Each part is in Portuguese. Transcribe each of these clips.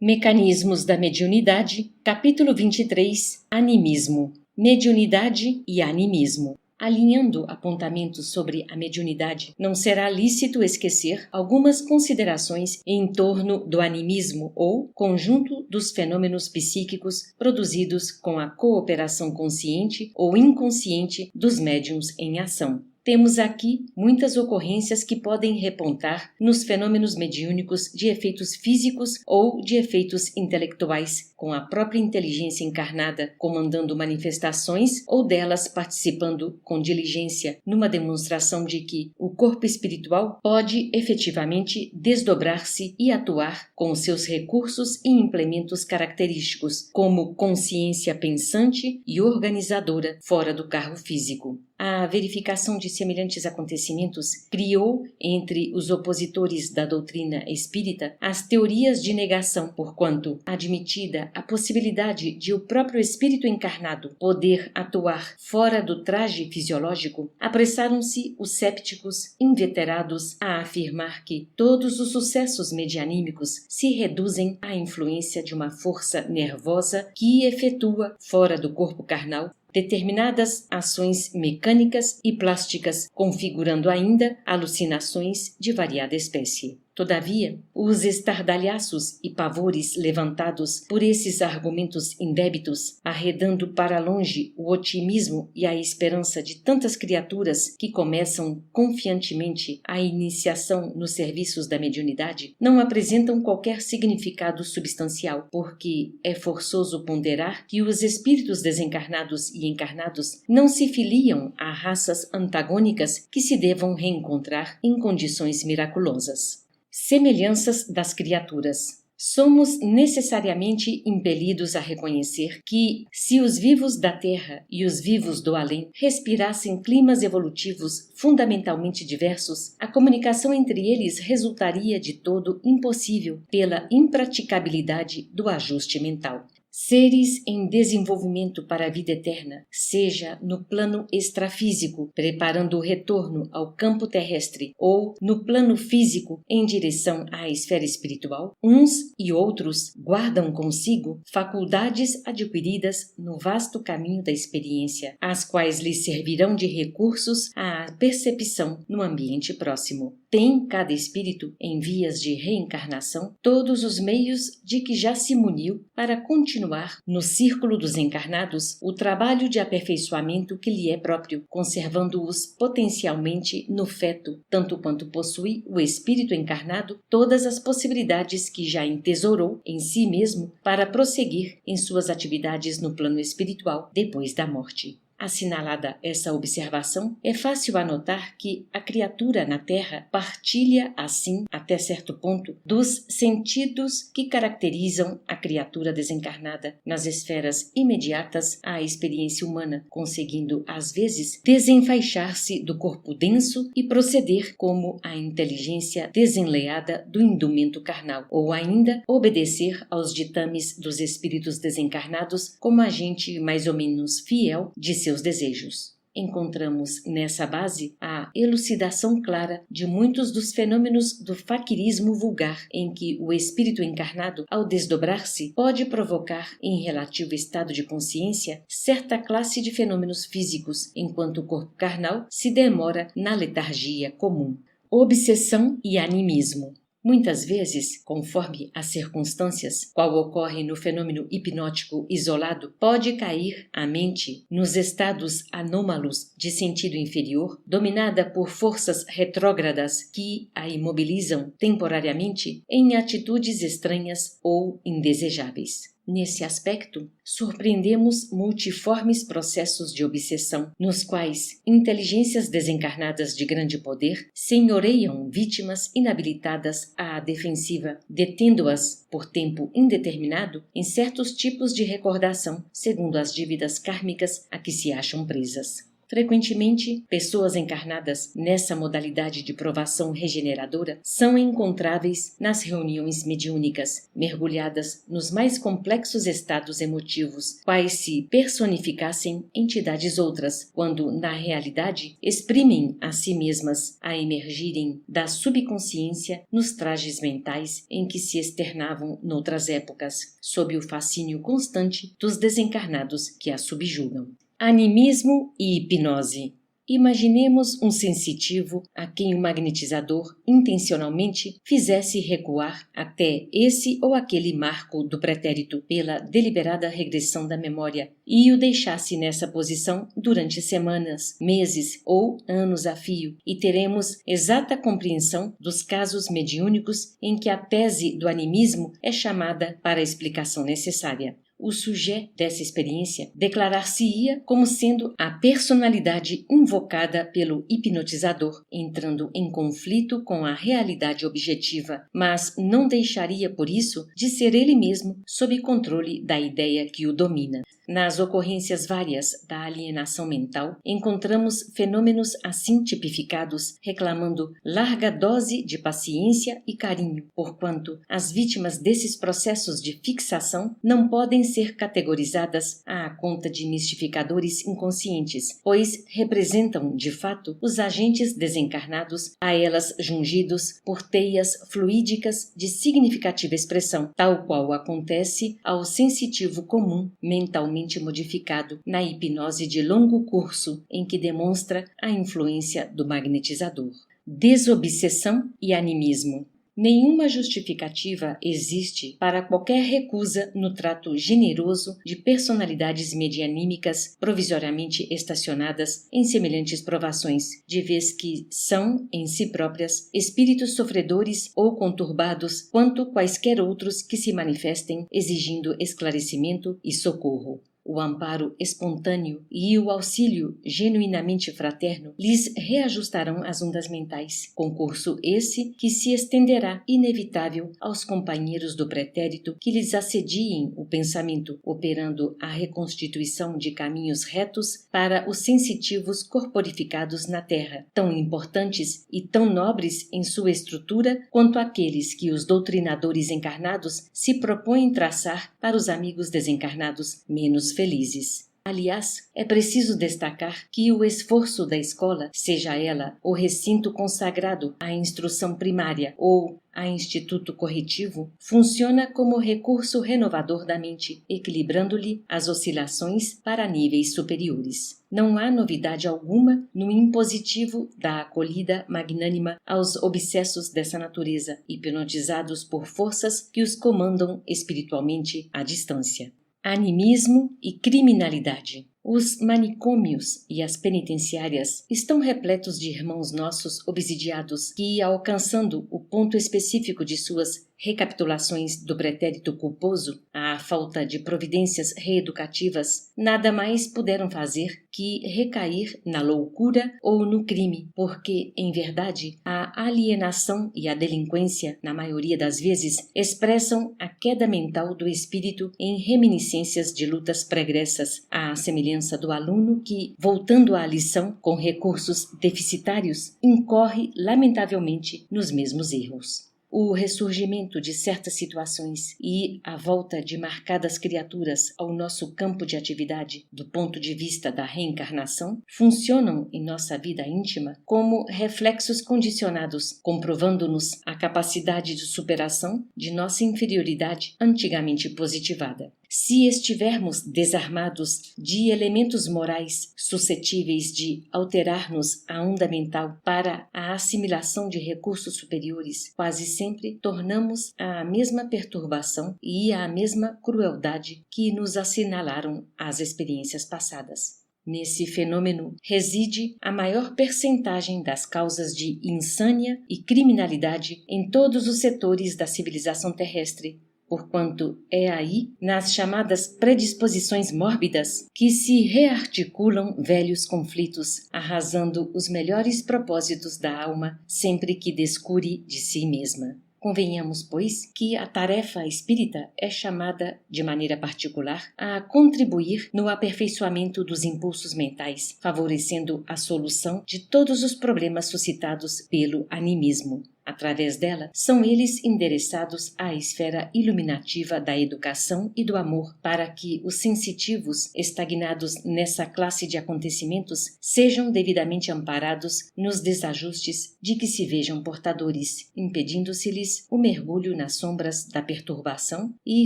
Mecanismos da Mediunidade, capítulo 23, Animismo, Mediunidade e Animismo. Alinhando apontamentos sobre a mediunidade, não será lícito esquecer algumas considerações em torno do animismo ou conjunto dos fenômenos psíquicos produzidos com a cooperação consciente ou inconsciente dos médiuns em ação. Temos aqui muitas ocorrências que podem repontar nos fenômenos mediúnicos de efeitos físicos ou de efeitos intelectuais, com a própria inteligência encarnada comandando manifestações ou delas participando com diligência numa demonstração de que o corpo espiritual pode efetivamente desdobrar-se e atuar com seus recursos e implementos característicos, como consciência pensante e organizadora fora do carro físico. A verificação de semelhantes acontecimentos criou, entre os opositores da doutrina espírita, as teorias de negação, porquanto, admitida a possibilidade de o próprio espírito encarnado poder atuar fora do traje fisiológico, apressaram-se os cépticos inveterados a afirmar que todos os sucessos medianímicos se reduzem à influência de uma força nervosa que efetua, fora do corpo carnal, determinadas ações mecânicas e plásticas, configurando ainda alucinações de variada espécie. Todavia, os estardalhaços e pavores levantados por esses argumentos indébitos, arredando para longe o otimismo e a esperança de tantas criaturas que começam confiantemente a iniciação nos serviços da mediunidade, não apresentam qualquer significado substancial, porque é forçoso ponderar que os espíritos desencarnados e encarnados não se filiam a raças antagônicas que se devam reencontrar em condições miraculosas. Semelhanças das criaturas. Somos necessariamente impelidos a reconhecer que, se os vivos da Terra e os vivos do além respirassem climas evolutivos fundamentalmente diversos, a comunicação entre eles resultaria de todo impossível pela impraticabilidade do ajuste mental. Seres em desenvolvimento para a vida eterna, seja no plano extrafísico, preparando o retorno ao campo terrestre, ou no plano físico, em direção à esfera espiritual, uns e outros guardam consigo faculdades adquiridas no vasto caminho da experiência, as quais lhes servirão de recursos à percepção no ambiente próximo. Tem cada espírito, em vias de reencarnação, todos os meios de que já se muniu para continuar no círculo dos encarnados o trabalho de aperfeiçoamento que lhe é próprio, conservando-os potencialmente no feto, tanto quanto possui o espírito encarnado todas as possibilidades que já entesourou em si mesmo para prosseguir em suas atividades no plano espiritual depois da morte. Assinalada essa observação, é fácil anotar que a criatura na Terra partilha, assim, até certo ponto, dos sentidos que caracterizam a criatura desencarnada nas esferas imediatas à experiência humana, conseguindo, às vezes, desenfaixar-se do corpo denso e proceder como a inteligência desenleada do indumento carnal, ou ainda obedecer aos ditames dos espíritos desencarnados como agente mais ou menos fiel de seus desejos. Encontramos nessa base a elucidação clara de muitos dos fenômenos do faquirismo vulgar, em que o espírito encarnado, ao desdobrar-se, pode provocar, em relativo estado de consciência, certa classe de fenômenos físicos, enquanto o corpo carnal se demora na letargia comum. Obsessão e animismo. Muitas vezes, conforme as circunstâncias, qual ocorre no fenômeno hipnótico isolado, pode cair a mente nos estados anômalos de sentido inferior, dominada por forças retrógradas que a imobilizam temporariamente em atitudes estranhas ou indesejáveis. Nesse aspecto, surpreendemos multiformes processos de obsessão, nos quais inteligências desencarnadas de grande poder senhoreiam vítimas inabilitadas à defensiva, detendo-as por tempo indeterminado em certos tipos de recordação, segundo as dívidas kármicas a que se acham presas. Frequentemente, pessoas encarnadas nessa modalidade de provação regeneradora são encontráveis nas reuniões mediúnicas, mergulhadas nos mais complexos estados emotivos, quais se personificassem entidades outras, quando, na realidade, exprimem a si mesmas a emergirem da subconsciência nos trajes mentais em que se externavam noutras épocas, sob o fascínio constante dos desencarnados que a subjugam. Animismo e hipnose. Imaginemos um sensitivo a quem o magnetizador intencionalmente fizesse recuar até esse ou aquele marco do pretérito pela deliberada regressão da memória e o deixasse nessa posição durante semanas, meses ou anos a fio, e teremos exata compreensão dos casos mediúnicos em que a tese do animismo é chamada para a explicação necessária. O sujeito dessa experiência declarar-se-ia como sendo a personalidade invocada pelo hipnotizador, entrando em conflito com a realidade objetiva, mas não deixaria por isso de ser ele mesmo sob controle da ideia que o domina. Nas ocorrências várias da alienação mental, encontramos fenômenos assim tipificados, reclamando larga dose de paciência e carinho, porquanto as vítimas desses processos de fixação não podem ser categorizadas à conta de mistificadores inconscientes, pois representam, de fato, os agentes desencarnados a elas jungidos por teias fluídicas de significativa expressão, tal qual acontece ao sensitivo comum mentalmente modificado na hipnose de longo curso em que demonstra a influência do magnetizador. Desobsessão e animismo. Nenhuma justificativa existe para qualquer recusa no trato generoso de personalidades medianímicas provisoriamente estacionadas em semelhantes provações, de vez que são, em si próprias, espíritos sofredores ou conturbados quanto quaisquer outros que se manifestem exigindo esclarecimento e socorro. O amparo espontâneo e o auxílio genuinamente fraterno lhes reajustarão as ondas mentais, concurso esse que se estenderá inevitável aos companheiros do pretérito que lhes assediem o pensamento, operando a reconstituição de caminhos retos para os sensitivos corporificados na terra, tão importantes e tão nobres em sua estrutura quanto aqueles que os doutrinadores encarnados se propõem traçar para os amigos desencarnados menos felizes. Aliás, é preciso destacar que o esforço da escola, seja ela o recinto consagrado à instrução primária ou a instituto corretivo, funciona como recurso renovador da mente, equilibrando-lhe as oscilações para níveis superiores. Não há novidade alguma no impositivo da acolhida magnânima aos obsessos dessa natureza, hipnotizados por forças que os comandam espiritualmente à distância. Animismo e criminalidade. Os manicômios e as penitenciárias estão repletos de irmãos nossos obsidiados que, alcançando o ponto específico de suas recapitulações do pretérito culposo, à falta de providências reeducativas, nada mais puderam fazer que recair na loucura ou no crime, porque, em verdade, a alienação e a delinquência, na maioria das vezes, expressam a queda mental do espírito em reminiscências de lutas pregressas, à semelhança do aluno que, voltando à lição com recursos deficitários, incorre lamentavelmente nos mesmos erros. O ressurgimento de certas situações e a volta de marcadas criaturas ao nosso campo de atividade do ponto de vista da reencarnação funcionam em nossa vida íntima como reflexos condicionados, comprovando-nos a capacidade de superação de nossa inferioridade antigamente positivada. Se estivermos desarmados de elementos morais suscetíveis de alterar-nos a onda mental para a assimilação de recursos superiores, quase sempre tornamos à mesma perturbação e à mesma crueldade que nos assinalaram as experiências passadas. Nesse fenômeno reside a maior percentagem das causas de insânia e criminalidade em todos os setores da civilização terrestre, porquanto é aí, nas chamadas predisposições mórbidas, que se rearticulam velhos conflitos, arrasando os melhores propósitos da alma sempre que descure de si mesma. Convenhamos, pois, que a tarefa espírita é chamada, de maneira particular, a contribuir no aperfeiçoamento dos impulsos mentais, favorecendo a solução de todos os problemas suscitados pelo animismo. Através dela, são eles endereçados à esfera iluminativa da educação e do amor, para que os sensitivos, estagnados nessa classe de acontecimentos, sejam devidamente amparados nos desajustes de que se vejam portadores, impedindo-se-lhes o mergulho nas sombras da perturbação e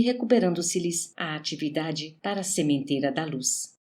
recuperando-se-lhes a atividade para a sementeira da luz.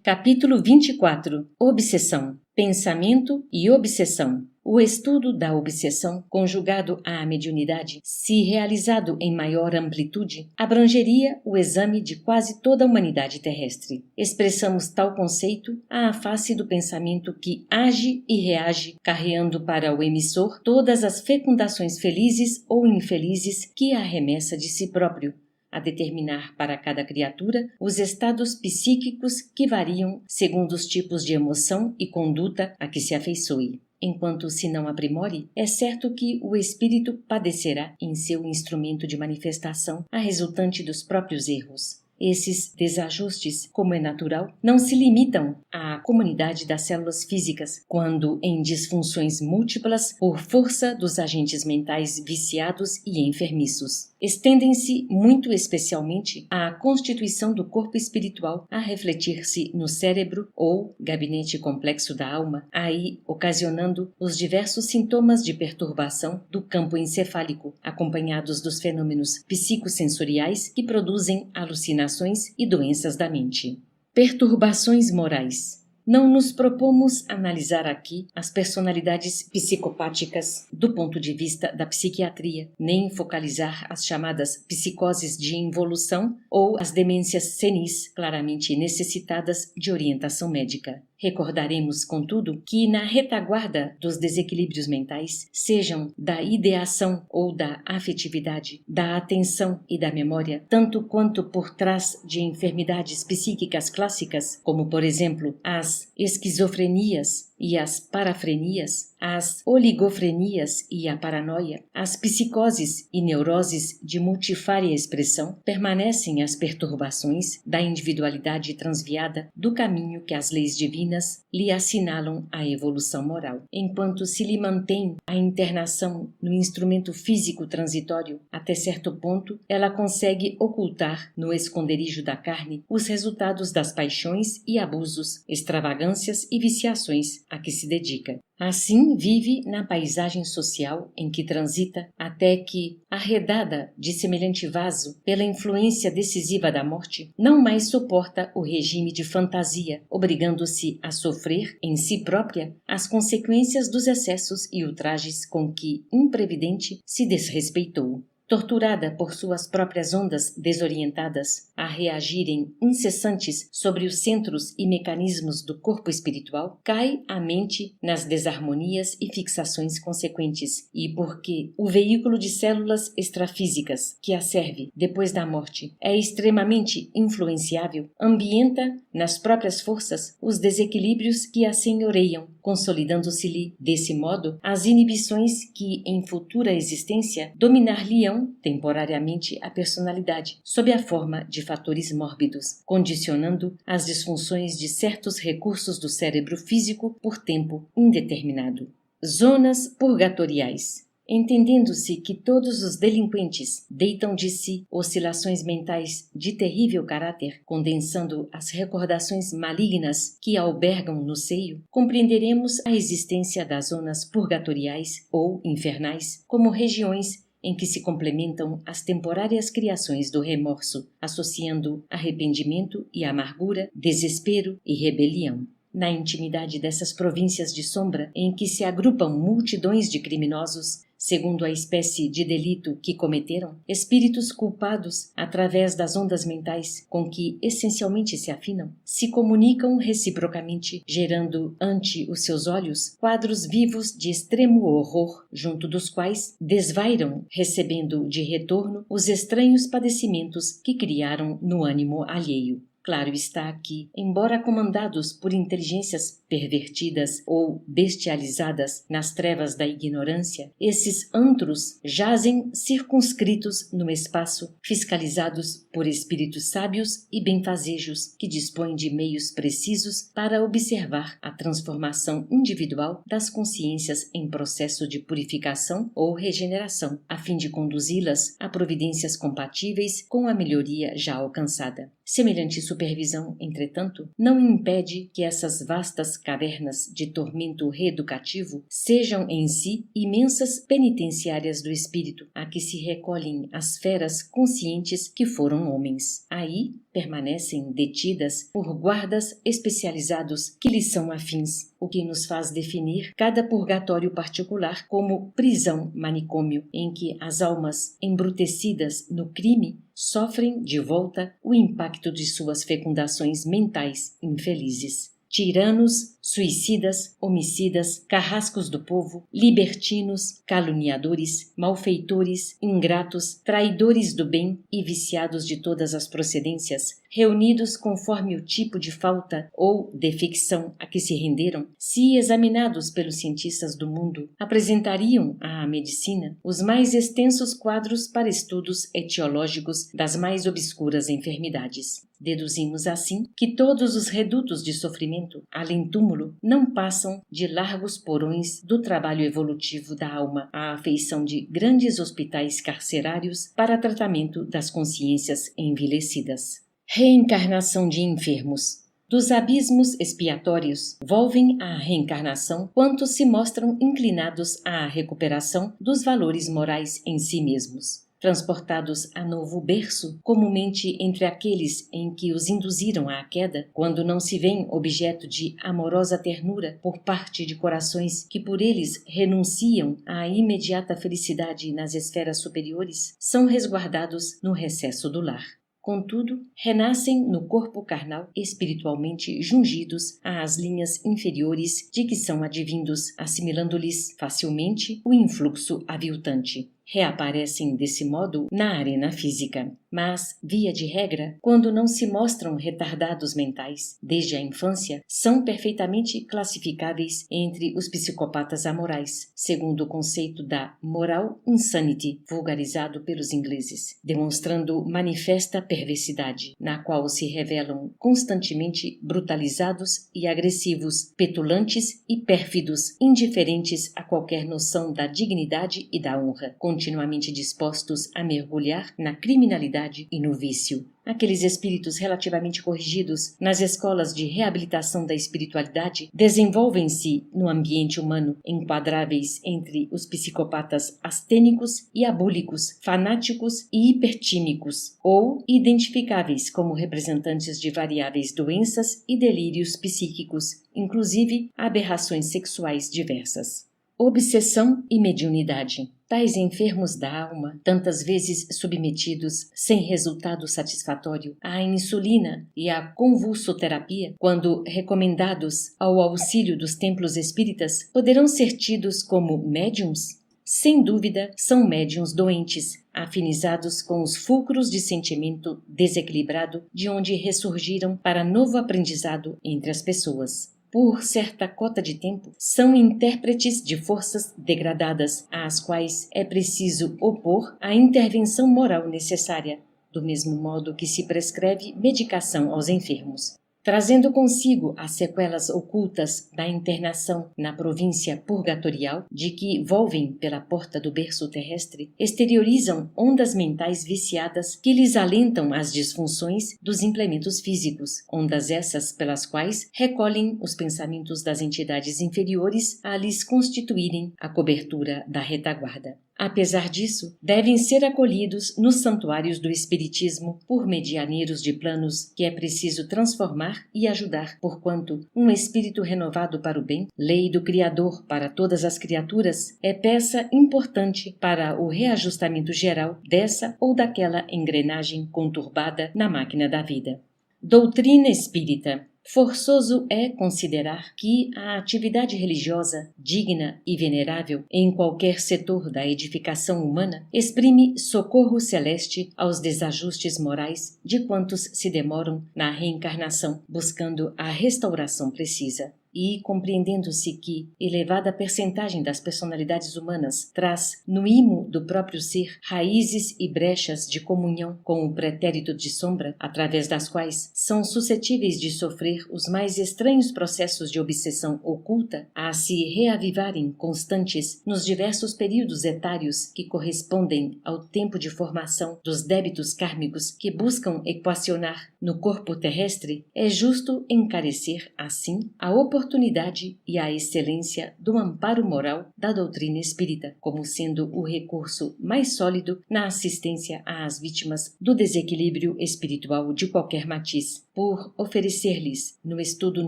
Capítulo 24. Obsessão. Pensamento e obsessão. O estudo da obsessão, conjugado à mediunidade, se realizado em maior amplitude, abrangeria o exame de quase toda a humanidade terrestre. Expressamos tal conceito à face do pensamento que age e reage, carreando para o emissor todas as fecundações felizes ou infelizes que arremessa de si próprio, a determinar para cada criatura os estados psíquicos que variam segundo os tipos de emoção e conduta a que se afeiçoe. Enquanto se não aprimore, é certo que o espírito padecerá em seu instrumento de manifestação a resultante dos próprios erros. Esses desajustes, como é natural, não se limitam à comunidade das células físicas, quando em disfunções múltiplas por força dos agentes mentais viciados e enfermiços. Estendem-se muito especialmente à constituição do corpo espiritual, a refletir-se no cérebro ou gabinete complexo da alma, aí ocasionando os diversos sintomas de perturbação do campo encefálico, acompanhados dos fenômenos psicossensoriais que produzem alucinações e doenças da mente. Perturbações morais. Não nos propomos analisar aqui as personalidades psicopáticas do ponto de vista da psiquiatria, nem focalizar as chamadas psicoses de involução ou as demências senis, claramente necessitadas de orientação médica. Recordaremos, contudo, que na retaguarda dos desequilíbrios mentais, sejam da ideação ou da afetividade, da atenção e da memória, tanto quanto por trás de enfermidades psíquicas clássicas, como, por exemplo, as esquizofrenias e as parafrenias, as oligofrenias e a paranoia, as psicoses e neuroses de multifária expressão, permanecem as perturbações da individualidade transviada do caminho que as leis divinas lhe assinalam à evolução moral. Enquanto se lhe mantém a internação no instrumento físico transitório, até certo ponto ela consegue ocultar no esconderijo da carne os resultados das paixões e abusos, extravagâncias e viciações a que se dedica. Assim vive na paisagem social em que transita, até que, arredada de semelhante vaso pela influência decisiva da morte, não mais suporta o regime de fantasia, obrigando-se a sofrer em si própria as consequências dos excessos e ultrajes com que, imprevidente, se desrespeitou. Torturada por suas próprias ondas desorientadas a reagirem incessantes sobre os centros e mecanismos do corpo espiritual, cai a mente nas desarmonias e fixações consequentes, e porque o veículo de células extrafísicas que a serve depois da morte é extremamente influenciável, ambienta nas próprias forças os desequilíbrios que a senhoreiam, consolidando-se-lhe, desse modo, as inibições que em futura existência dominar-lhe-ão temporariamente a personalidade, sob a forma de fatores mórbidos, condicionando as disfunções de certos recursos do cérebro físico por tempo indeterminado. Zonas purgatoriais. Entendendo-se que todos os delinquentes deitam de si oscilações mentais de terrível caráter, condensando as recordações malignas que albergam no seio, compreenderemos a existência das zonas purgatoriais ou infernais como regiões em que se complementam as temporárias criações do remorso, associando arrependimento e amargura, desespero e rebelião. Na intimidade dessas províncias de sombra, em que se agrupam multidões de criminosos, segundo a espécie de delito que cometeram, espíritos culpados, através das ondas mentais com que essencialmente se afinam, se comunicam reciprocamente, gerando ante os seus olhos quadros vivos de extremo horror, junto dos quais desvairam, recebendo de retorno os estranhos padecimentos que criaram no ânimo alheio. Claro está que, embora comandados por inteligências pervertidas ou bestializadas nas trevas da ignorância, esses antros jazem circunscritos no espaço, fiscalizados por espíritos sábios e benfazejos que dispõem de meios precisos para observar a transformação individual das consciências em processo de purificação ou regeneração, a fim de conduzi-las a providências compatíveis com a melhoria já alcançada. Semelhante supervisão, entretanto, não impede que essas vastas cavernas de tormento reeducativo sejam em si imensas penitenciárias do espírito, a que se recolhem as feras conscientes que foram homens. Aí permanecem detidas por guardas especializados que lhes são afins, o que nos faz definir cada purgatório particular como prisão-manicômio, em que as almas embrutecidas no crime sofrem de volta o impacto de suas fecundações mentais infelizes. Tiranos, suicidas, homicidas, carrascos do povo, libertinos, caluniadores, malfeitores, ingratos, traidores do bem e viciados de todas as procedências, reunidos conforme o tipo de falta ou defecção a que se renderam, se examinados pelos cientistas do mundo, apresentariam à medicina os mais extensos quadros para estudos etiológicos das mais obscuras enfermidades. Deduzimos assim que todos os redutos de sofrimento, além túmulo, não passam de largos porões do trabalho evolutivo da alma, à afeição de grandes hospitais carcerários para tratamento das consciências envelhecidas. Reencarnação de enfermos. Dos abismos expiatórios volvem à reencarnação quantos se mostram inclinados à recuperação dos valores morais em si mesmos. Transportados a novo berço, comumente entre aqueles em que os induziram à queda, quando não se vêem objeto de amorosa ternura por parte de corações que por eles renunciam à imediata felicidade nas esferas superiores, são resguardados no recesso do lar. Contudo, renascem no corpo carnal espiritualmente jungidos às linhas inferiores de que são advindos, assimilando-lhes facilmente o influxo aviltante. Reaparecem desse modo na arena física, mas, via de regra, quando não se mostram retardados mentais, desde a infância, são perfeitamente classificáveis entre os psicopatas amorais, segundo o conceito da moral insanity, vulgarizado pelos ingleses, demonstrando manifesta perversidade, na qual se revelam constantemente brutalizados e agressivos, petulantes e pérfidos, indiferentes a qualquer noção da dignidade e da honra, continuamente dispostos a mergulhar na criminalidade e no vício. Aqueles espíritos relativamente corrigidos nas escolas de reabilitação da espiritualidade desenvolvem-se no ambiente humano, enquadráveis entre os psicopatas astênicos e abúlicos, fanáticos e hipertímicos, ou identificáveis como representantes de variáveis doenças e delírios psíquicos, inclusive aberrações sexuais diversas. Obsessão e mediunidade. Tais enfermos da alma, tantas vezes submetidos, sem resultado satisfatório, à insulina e à convulsoterapia, quando recomendados ao auxílio dos templos espíritas, poderão ser tidos como médiums? Sem dúvida, são médiuns doentes, afinizados com os fulcros de sentimento desequilibrado de onde ressurgiram para novo aprendizado entre as pessoas. Por certa cota de tempo, são intérpretes de forças degradadas, às quais é preciso opor a intervenção moral necessária, do mesmo modo que se prescreve medicação aos enfermos. Trazendo consigo as sequelas ocultas da internação na província purgatorial, de que volvem pela porta do berço terrestre, exteriorizam ondas mentais viciadas que lhes alentam as disfunções dos implementos físicos, ondas essas pelas quais recolhem os pensamentos das entidades inferiores a lhes constituírem a cobertura da retaguarda. Apesar disso, devem ser acolhidos nos santuários do Espiritismo por medianeiros de planos que é preciso transformar e ajudar, porquanto um espírito renovado para o bem, lei do Criador para todas as criaturas, é peça importante para o reajustamento geral dessa ou daquela engrenagem conturbada na máquina da vida. Doutrina espírita. Forçoso é considerar que a atividade religiosa, digna e venerável em qualquer setor da edificação humana, exprime socorro celeste aos desajustes morais de quantos se demoram na reencarnação, buscando a restauração precisa. E, compreendendo-se que elevada percentagem das personalidades humanas traz, no imo do próprio ser, raízes e brechas de comunhão com o pretérito de sombra, através das quais são suscetíveis de sofrer os mais estranhos processos de obsessão oculta, a se reavivarem constantes nos diversos períodos etários que correspondem ao tempo de formação dos débitos kármicos que buscam equacionar no corpo terrestre, é justo encarecer, assim, a oportunidade e a excelência do amparo moral da doutrina espírita, como sendo o recurso mais sólido na assistência às vítimas do desequilíbrio espiritual de qualquer matiz, por oferecer-lhes, no estudo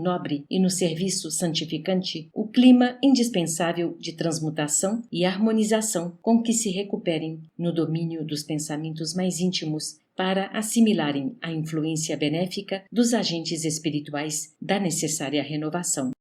nobre e no serviço santificante, o clima indispensável de transmutação e harmonização com que se recuperem, no domínio dos pensamentos mais íntimos, para assimilarem a influência benéfica dos agentes espirituais da necessária renovação.